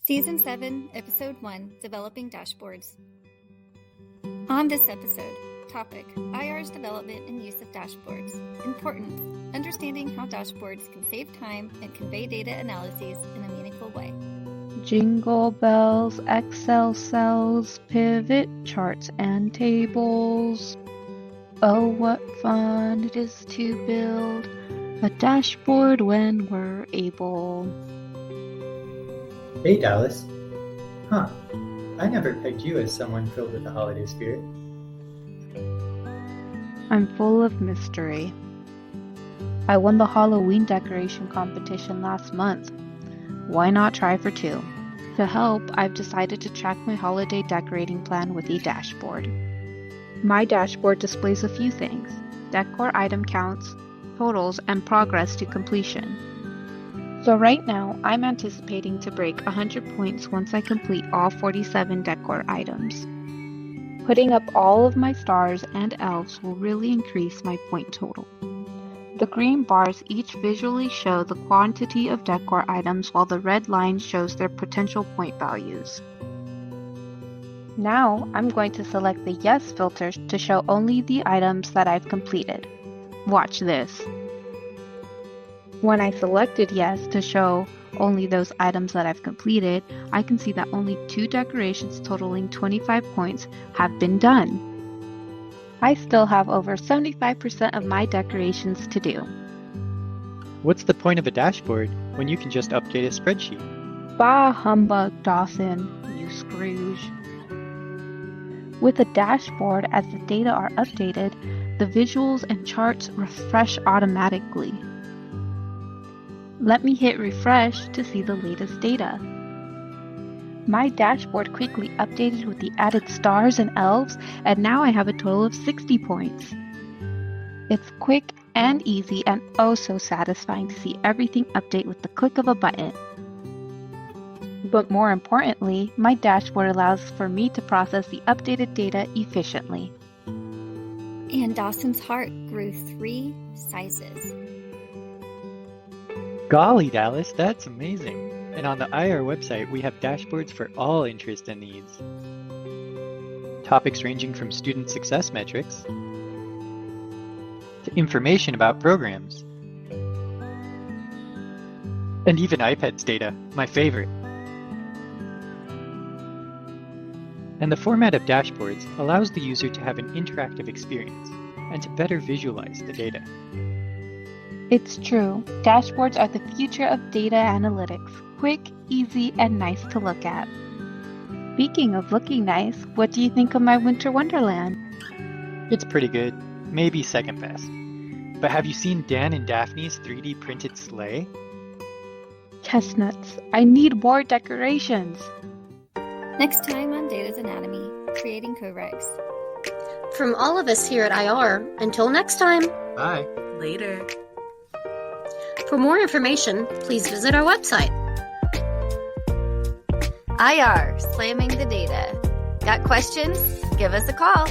Season 7, Episode 1, Developing Dashboards. On this episode, topic, IR's development and use of dashboards. Importance, understanding how dashboards can save time and convey data analyses in a meaningful way. Jingle bells, Excel cells, pivot charts and tables. Oh, what fun it is to build a dashboard when we're able. Hey Dallas. Huh. I never pegged you as someone filled with the holiday spirit. I'm full of mystery. I won the Halloween decoration competition last month. Why not try for 2? To help, I've decided to track my holiday decorating plan with a dashboard. My dashboard displays a few things: decor item counts, totals, and progress to completion. So right now, I'm anticipating to break 100 points once I complete all 47 decor items. Putting up all of my stars and elves will really increase my point total. The green bars each visually show the quantity of decor items while the red line shows their potential point values. Now, I'm going to select the Yes filter to show only the items that I've completed. Watch this. When I selected Yes to show only those items that I've completed, I can see that only 2 decorations totaling 25 points have been done. I still have over 75% of my decorations to do. What's the point of a dashboard when you can just update a spreadsheet? Bah humbug, Dawson, you Scrooge. With a dashboard, as the data are updated, the visuals and charts refresh automatically. Let me hit refresh to see the latest data. My dashboard quickly updated with the added stars and elves, and now I have a total of 60 points. It's quick and easy and oh so satisfying to see everything update with the click of a button. But more importantly, my dashboard allows for me to process the updated data efficiently. And Dawson's heart grew 3 sizes. Golly, Dallas, that's amazing. And on the IR website, we have dashboards for all interests and needs. Topics ranging from student success metrics to information about programs. And even IPEDS data, my favorite. And the format of dashboards allows the user to have an interactive experience and to better visualize the data. It's true. Dashboards are the future of data analytics. Quick, easy, and nice to look at. Speaking of looking nice, what do you think of my winter wonderland? It's pretty good, maybe second best. But have you seen Dan and Daphne's 3D printed sleigh? Chestnuts, I need more decorations. Next time on Data's Anatomy, creating co-regs. From all of us here at IR, until next time. Bye. Later. For more information, please visit our website. IR, slamming the data. Got questions? Give us a call.